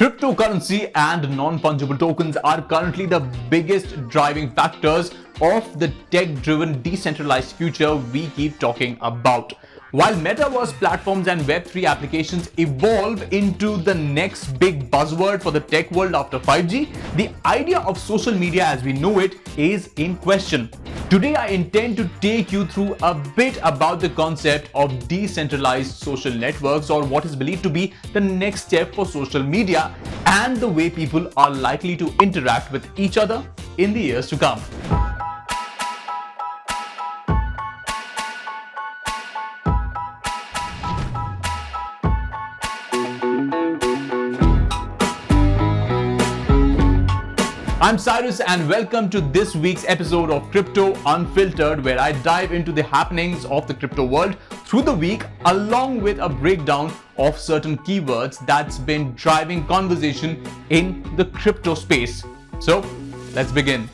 Cryptocurrency and non-fungible tokens are currently the biggest driving factors of the tech-driven decentralized future we keep talking about. While metaverse platforms and Web3 applications evolve into the next big buzzword for the tech world after 5G, the idea of social media as we know it is in question. Today, I intend to take you through a bit about the concept of decentralized social networks, or what is believed to be the next step for social media, and the way people are likely to interact with each other in the years to come. I'm Cyrus and welcome to this week's episode of Crypto Unfiltered, where I dive into the happenings of the crypto world through the week, along with a breakdown of certain keywords that's been driving conversation in the crypto space. So, let's begin.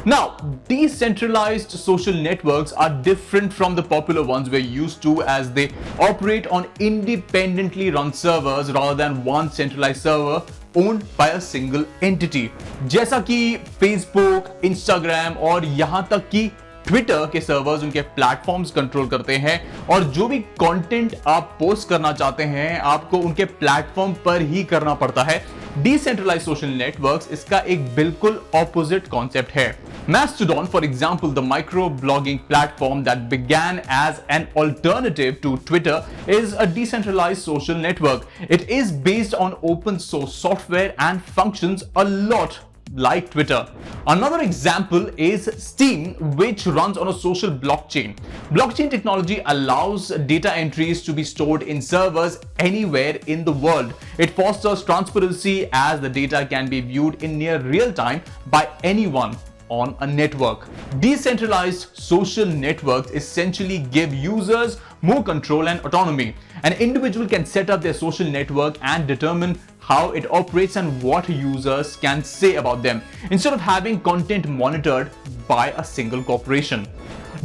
Now, decentralized social networks are different from the popular ones we're used to, as they operate on independently run servers rather than one centralized server owned by a single entity. जैसा कि Facebook, Instagram और यहाँ तक कि Twitter के servers उनके platforms control करते हैं, और जो भी कंटेंट आप पोस्ट करना चाहते हैं आपको उनके प्लेटफॉर्म पर ही करना पड़ता है। डिसेंट्रलाइज्ड सोशल नेटवर्क्स इसका एक बिल्कुल ऑपोजिट कॉन्सेप्ट है। Mastodon, for example, the micro-blogging platform that began as an alternative to Twitter, is a decentralized social network. It is based on open source software and functions a lot like Twitter. Another example is Steam, which runs on a social blockchain. Blockchain technology allows data entries to be stored in servers anywhere in the world. It fosters transparency, as the data can be viewed in near real time by anyone on a network. Decentralized social networks essentially give users more control and autonomy. An individual can set up their social network and determine how it operates and what users can say about them, instead of having content monitored by a single corporation.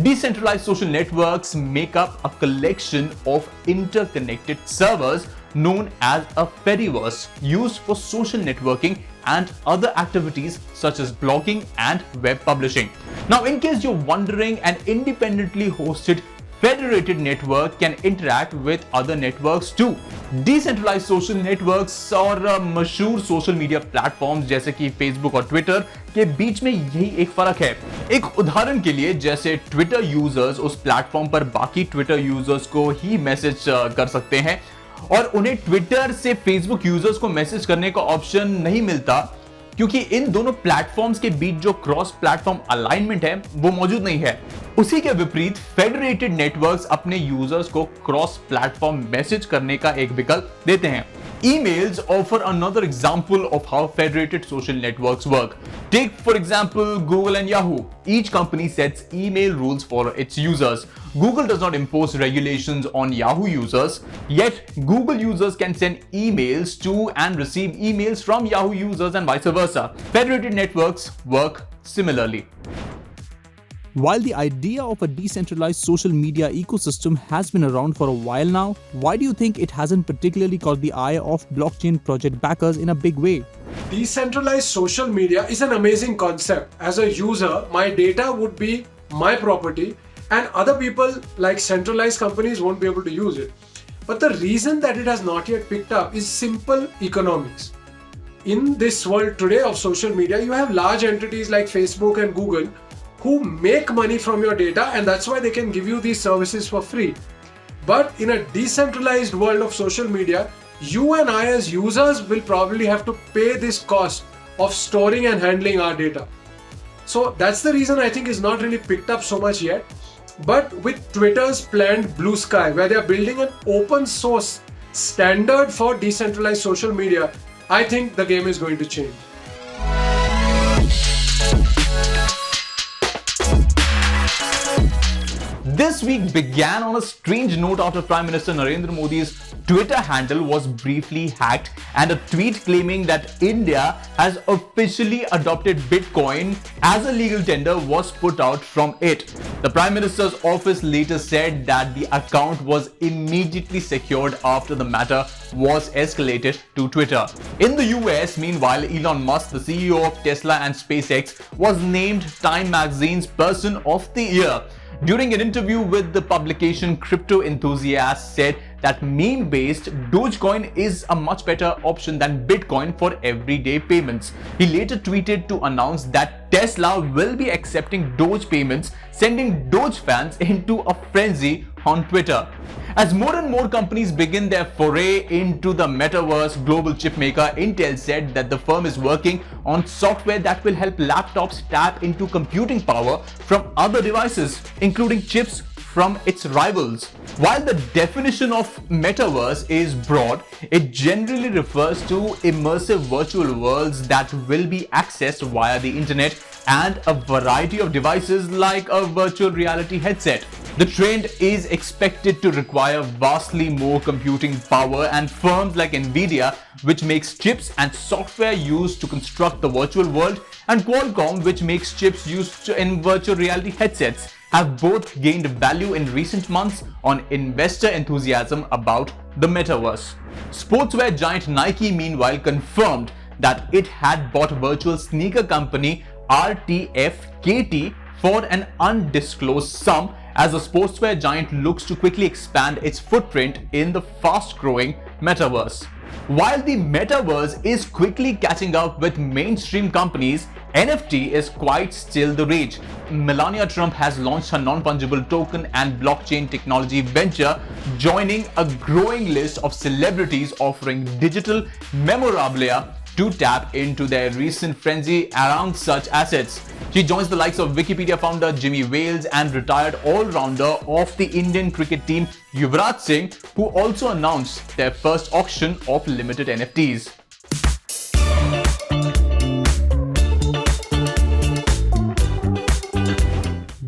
Decentralized social networks make up a collection of interconnected servers known as a Fediverse, used for social networking and other activities such as blogging and web publishing. Now, in case you're wondering, an independently hosted federated network can interact with other networks too. Decentralized social networks और मशहूर social media platforms जैसे कि Facebook और Twitter के बीच में यही एक फर्क है। एक उदाहरण के लिए, जैसे ट्विटर यूजर्स उस प्लेटफॉर्म पर बाकी ट्विटर यूजर्स को ही मैसेज कर सकते हैं, और उन्हें ट्विटर से फेसबुक यूजर्स को मैसेज करने का ऑप्शन नहीं मिलता, क्योंकि इन दोनों प्लेटफॉर्म्स के बीच जो क्रॉस प्लेटफॉर्म अलाइनमेंट है वो मौजूद नहीं है। उसी के विपरीत फेडरेटेड नेटवर्क्स अपने यूजर्स को क्रॉस प्लेटफॉर्म मैसेज करने का एक विकल्प देते हैं। Emails offer another example of how federated social networks work. Take, for example, Google and Yahoo. Each company sets email rules for its users. Google does not impose regulations on Yahoo users, yet Google users can send emails to and receive emails from Yahoo users and vice versa. Federated networks work similarly. While the idea of a decentralized social media ecosystem has been around for a while now, why do you think it hasn't particularly caught the eye of blockchain project backers in a big way? Decentralized social media is an amazing concept. As a user, my data would be my property, and other people like centralized companies won't be able to use it. But the reason that it has not yet picked up is simple economics. In this world today of social media, you have large entities like Facebook and Google who make money from your data, and that's why they can give you these services for free. But in a decentralized world of social media, you and I as users will probably have to pay this cost of storing and handling our data. So that's the reason I think it's not really picked up so much yet. But with Twitter's planned Blue Sky, where they're building an open source standard for decentralized social media, I think the game is going to change. This week began on a strange note after Prime Minister Narendra Modi's Twitter handle was briefly hacked and a tweet claiming that India has officially adopted Bitcoin as a legal tender was put out from it. The Prime Minister's office later said that the account was immediately secured after the matter was escalated to Twitter. In the US, meanwhile, Elon Musk, the CEO of Tesla and SpaceX, was named Time Magazine's Person of the Year. During an interview with the publication, Crypto Enthusiast said that meme-based Dogecoin is a much better option than Bitcoin for everyday payments. He later tweeted to announce that Tesla will be accepting Doge payments, sending Doge fans into a frenzy on Twitter. As more and more companies begin their foray into the metaverse, global chipmaker Intel said that the firm is working on software that will help laptops tap into computing power from other devices, including chips from its rivals. While the definition of metaverse is broad, it generally refers to immersive virtual worlds that will be accessed via the internet and a variety of devices like a virtual reality headset. The trend is expected to require vastly more computing power, and firms like Nvidia, which makes chips and software used to construct the virtual world, and Qualcomm, which makes chips used in virtual reality headsets, have both gained value in recent months on investor enthusiasm about the metaverse. Sportswear giant Nike, meanwhile, confirmed that it had bought virtual sneaker company RTFKT for an undisclosed sum as the sportswear giant looks to quickly expand its footprint in the fast-growing metaverse. While the metaverse is quickly catching up with mainstream companies, NFT is quite still the rage. Melania Trump has launched her non-fungible token and blockchain technology venture, joining a growing list of celebrities offering digital memorabilia to tap into their recent frenzy around such assets. She joins the likes of Wikipedia founder Jimmy Wales and retired all-rounder of the Indian cricket team Yuvraj Singh, who also announced their first auction of limited NFTs.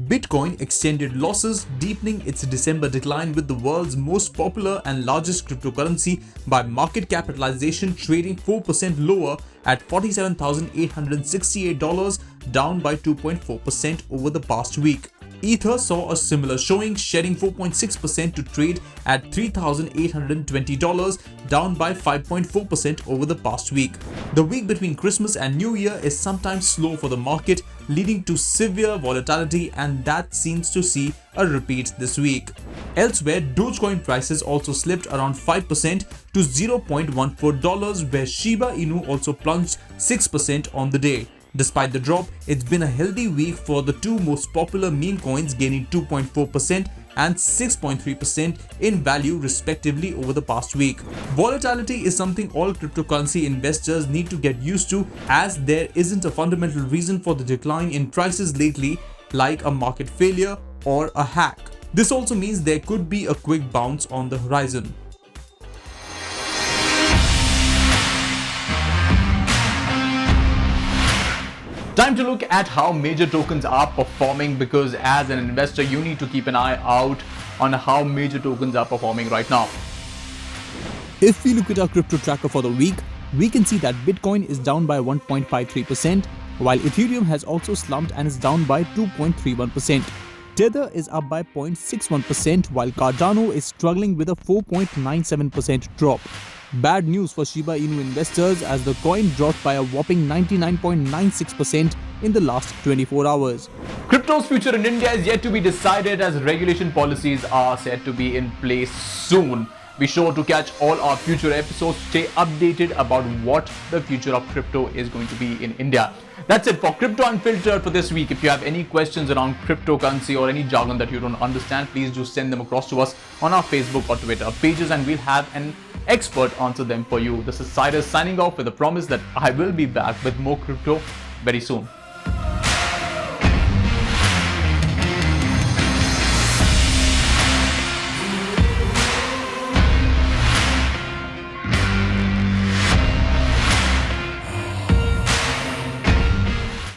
Bitcoin extended losses, deepening its December decline, with the world's most popular and largest cryptocurrency by market capitalization trading 4% lower at $47,868, down by 2.4% over the past week. Ether saw a similar showing, shedding 4.6% to trade at $3,820, down by 5.4% over the past week. The week between Christmas and New Year is sometimes slow for the market, leading to severe volatility, and that seems to see a repeat this week. Elsewhere, Dogecoin prices also slipped around 5% to $0.14, where Shiba Inu also plunged 6% on the day. Despite the drop, it's been a healthy week for the two most popular meme coins, gaining 2.4% and 6.3% in value respectively over the past week. Volatility is something all cryptocurrency investors need to get used to, as there isn't a fundamental reason for the decline in prices lately, like a market failure or a hack. This also means there could be a quick bounce on the horizon. Time to look at how major tokens are performing, because as an investor you need to keep an eye out on how major tokens are performing right now. If we look at our crypto tracker for the week, we can see that Bitcoin is down by 1.53%, while Ethereum has also slumped and is down by 2.31%. Tether is up by 0.61%, while Cardano is struggling with a 4.97% drop. Bad news for Shiba Inu investors, as the coin dropped by a whopping 99.96% in the last 24 hours. Crypto's future in India is yet to be decided, as regulation policies are set to be in place soon. Be sure to catch all our future episodes. Stay updated about what the future of crypto is going to be in India. That's it for Crypto Unfiltered for this week. If you have any questions around cryptocurrency or any jargon that you don't understand, please do send them across to us on our Facebook or Twitter pages, and we'll have an expert answer them for you. This is Cyrus signing off with a promise that I will be back with more crypto very soon.